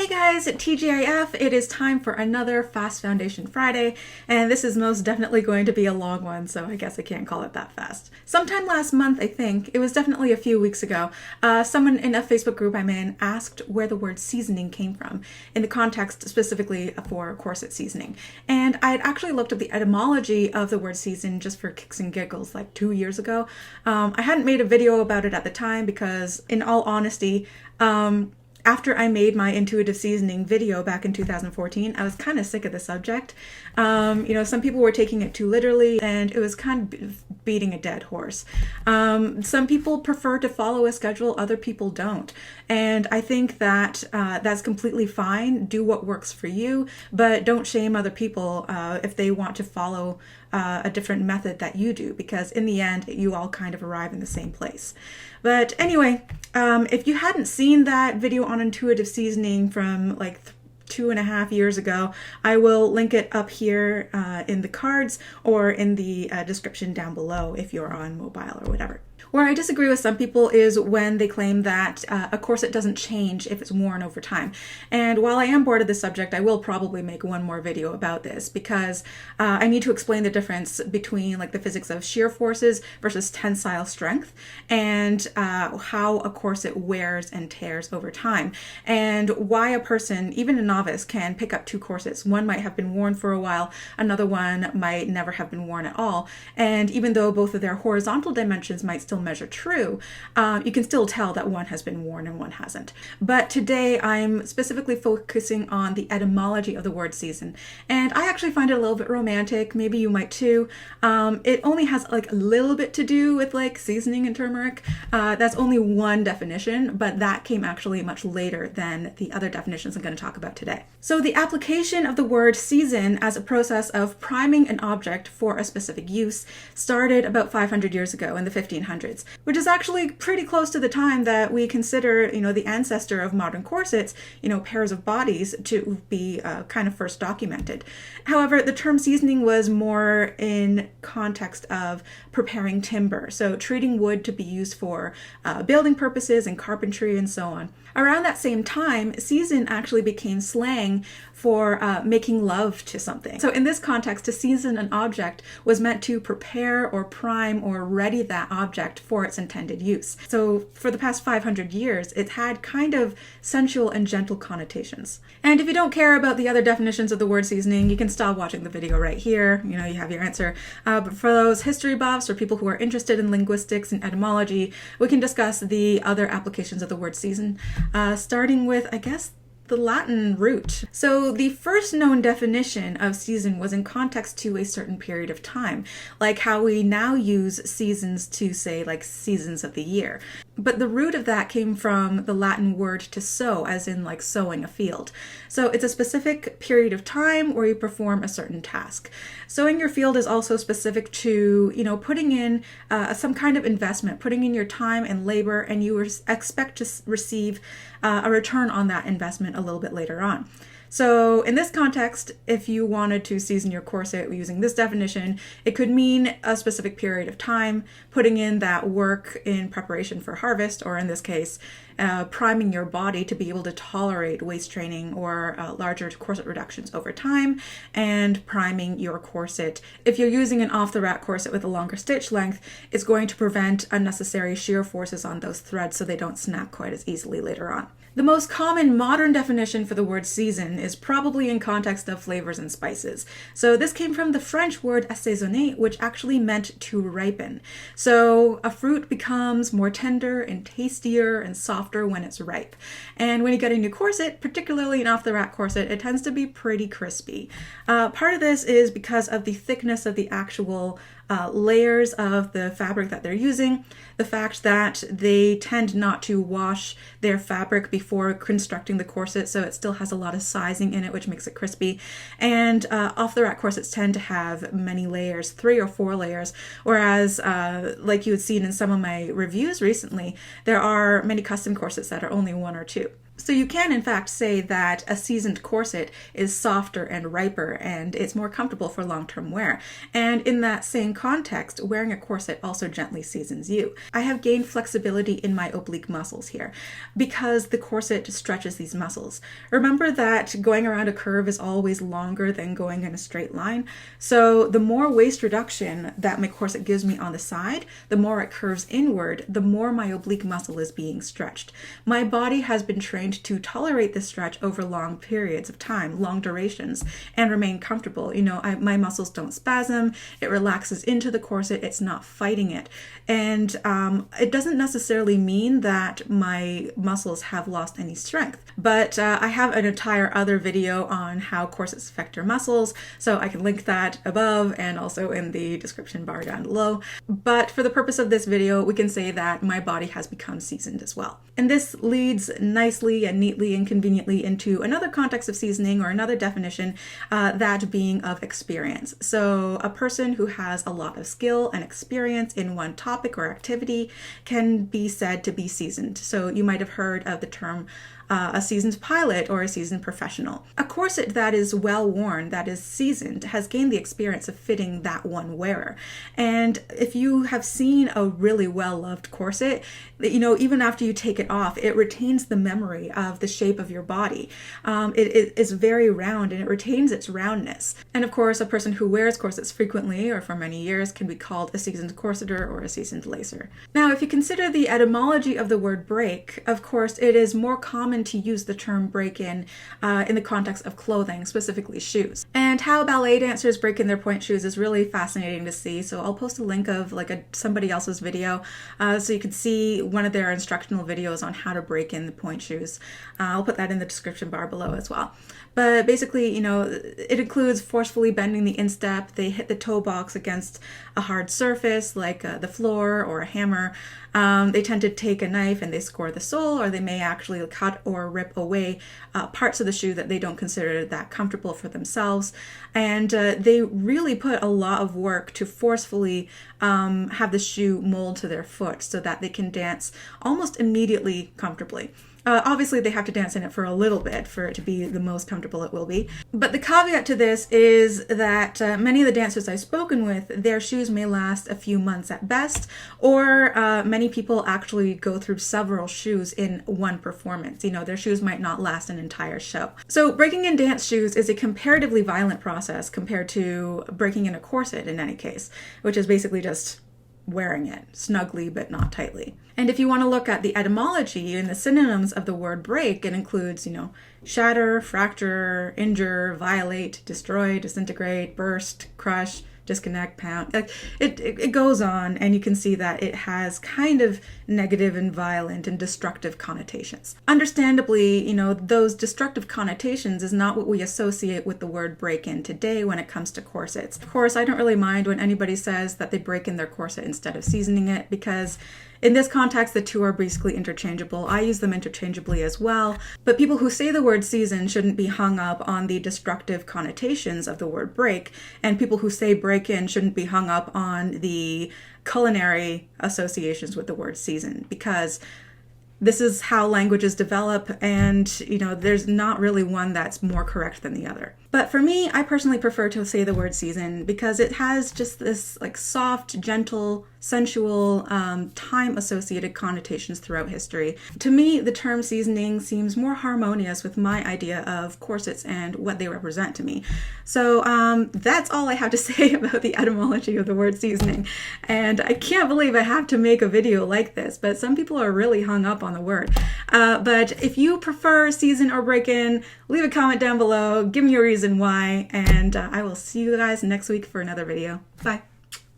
guys, TGIF, it is time for another Fast Foundation Friday, and this is most definitely going to be a long one, so I guess I can't call it that fast. Sometime last month, I think, it was definitely a few weeks ago, someone in a Facebook group I'm in asked where the word seasoning came from, in the context specifically for corset seasoning. And I had actually looked at the etymology of the word season just for kicks and giggles like 2 years ago. I hadn't made a video about it at the time because, in all honesty, after I made my intuitive seasoning video back in 2014, I was kind of sick of the subject. Some people were taking it too literally, and it was kind of beating a dead horse. Some people prefer to follow a schedule, other people don't. And I think that that's completely fine. Do what works for you, but don't shame other people if they want to follow a different method that you do, because in the end, you all kind of arrive in the same place. But anyway, if you hadn't seen that video on intuitive seasoning from like 2.5 years ago, I will link it up here in the cards or in the description down below if you're on mobile or whatever. Where I disagree with some people is when they claim that a corset doesn't change if it's worn over time. And while I am bored of this subject, I will probably make one more video about this because I need to explain the difference between like the physics of shear forces versus tensile strength and how a corset wears and tears over time, and why a person, even a novice, can pick up two corsets. One might have been worn for a while, another one might never have been worn at all. And even though both of their horizontal dimensions might still measure true, you can still tell that one has been worn and one hasn't. But today I'm specifically focusing on the etymology of the word season, and I actually find it a little bit romantic. Maybe you might too. It only has like a little bit to do with like seasoning and turmeric. That's only one definition, but that came actually much later than the other definitions I'm going to talk about today. So the application of the word season as a process of priming an object for a specific use started about 500 years ago in the 1500s. Which is actually pretty close to the time that we consider, the ancestor of modern corsets, pairs of bodies, to be kind of first documented. However, the term seasoning was more in context of preparing timber, so treating wood to be used for building purposes and carpentry and so on. Around that same time, season actually became slang for making love to something. So in this context, to season an object was meant to prepare or prime or ready that object for its intended use. So for the past 500 years, it had kind of sensual and gentle connotations. And if you don't care about the other definitions of the word seasoning, you can stop watching the video right here. You have your answer. But for those history buffs or people who are interested in linguistics and etymology, we can discuss the other applications of the word season, starting with, I guess, the Latin root. So the first known definition of season was in context to a certain period of time, like how we now use seasons to say like seasons of the year. But the root of that came from the Latin word to sow, as in like sowing a field. So it's a specific period of time where you perform a certain task. Sowing your field is also specific to, putting in some kind of investment, putting in your time and labor, and you expect to receive a return on that investment a little bit later on. So in this context, if you wanted to season your corset using this definition, it could mean a specific period of time, putting in that work in preparation for harvest, or in this case, priming your body to be able to tolerate waist training or larger corset reductions over time, and priming your corset. If you're using an off-the-rack corset with a longer stitch length, it's going to prevent unnecessary shear forces on those threads so they don't snap quite as easily later on. The most common modern definition for the word season is probably in context of flavors and spices. So this came from the French word assaisonner, which actually meant to ripen. So a fruit becomes more tender and tastier and softer when it's ripe. And when you get a new corset, particularly an off-the-rack corset, it tends to be pretty crispy. Part of this is because of the thickness of the actual layers of the fabric that they're using, the fact that they tend not to wash their fabric before constructing the corset, so it still has a lot of sizing in it, which makes it crispy. And off-the-rack corsets tend to have many layers, 3 or 4 layers, whereas like you had seen in some of my reviews recently, there are many custom corsets that are only 1 or 2. So you can in fact say that a seasoned corset is softer and riper and it's more comfortable for long-term wear. And in that same context, wearing a corset also gently seasons you. I have gained flexibility in my oblique muscles here because the corset stretches these muscles. Remember that going around a curve is always longer than going in a straight line. So the more waist reduction that my corset gives me on the side, the more it curves inward, the more my oblique muscle is being stretched. My body has been trained to tolerate this stretch over long periods of time, long durations, and remain comfortable. You know, my muscles don't spasm, it relaxes into the corset, it's not fighting it. And it doesn't necessarily mean that my muscles have lost any strength, but I have an entire other video on how corsets affect your muscles, so I can link that above and also in the description bar down below. But for the purpose of this video, we can say that my body has become seasoned as well. And this leads nicely and neatly and conveniently into another context of seasoning, or another definition, that being of experience. So a person who has a lot of skill and experience in one topic or activity can be said to be seasoned. So you might have heard of the term a seasoned pilot or a seasoned professional. A corset that is well worn, that is seasoned, has gained the experience of fitting that one wearer. And if you have seen a really well-loved corset, you know, even after you take it off, it retains the memory of the shape of your body. It is very round and it retains its roundness. And of course, a person who wears corsets frequently or for many years can be called a seasoned corseter or a seasoned lacer. Now, if you consider the etymology of the word break, of course, it is more common to use the term break-in in the context of clothing, specifically shoes. And how ballet dancers break in their point shoes is really fascinating to see. So I'll post a link of somebody else's video so you can see one of their instructional videos on how to break in the point shoes. I'll put that in the description bar below as well. But basically, you know, it includes forcefully bending the instep. They hit the toe box against a hard surface like the floor or a hammer. They tend to take a knife and they score the sole, or they may actually cut or rip away parts of the shoe that they don't consider that comfortable for themselves. And they really put a lot of work to forcefully have the shoe mold to their foot so that they can dance almost immediately comfortably. Obviously, they have to dance in it for a little bit for it to be the most comfortable it will be. But the caveat to this is that many of the dancers I've spoken with, their shoes may last a few months at best, or many people actually go through several shoes in one performance. You know, their shoes might not last an entire show. So breaking in dance shoes is a comparatively violent process compared to breaking in a corset in any case, which is basically just wearing it snugly but not tightly. And if you want to look at the etymology and the synonyms of the word break, it includes, you know, shatter, fracture, injure, violate, destroy, disintegrate, burst, crush, disconnect, pound. It goes on, and you can see that it has kind of negative and violent and destructive connotations. Understandably, you know, those destructive connotations is not what we associate with the word break-in today when it comes to corsets. Of course, I don't really mind when anybody says that they break in their corset instead of seasoning it, because in this context, the two are basically interchangeable. I use them interchangeably as well, but people who say the word season shouldn't be hung up on the destructive connotations of the word break, and people who say break-in shouldn't be hung up on the culinary associations with the word season, because this is how languages develop, and, you know, there's not really one that's more correct than the other. But for me, I personally prefer to say the word season because it has just this like soft, gentle, sensual, time-associated connotations throughout history. To me, the term seasoning seems more harmonious with my idea of corsets and what they represent to me. So that's all I have to say about the etymology of the word seasoning. And I can't believe I have to make a video like this, but some people are really hung up on the word. But if you prefer season or break-in, leave a comment down below, give me a reason why, and I will see you guys next week for another video. Bye.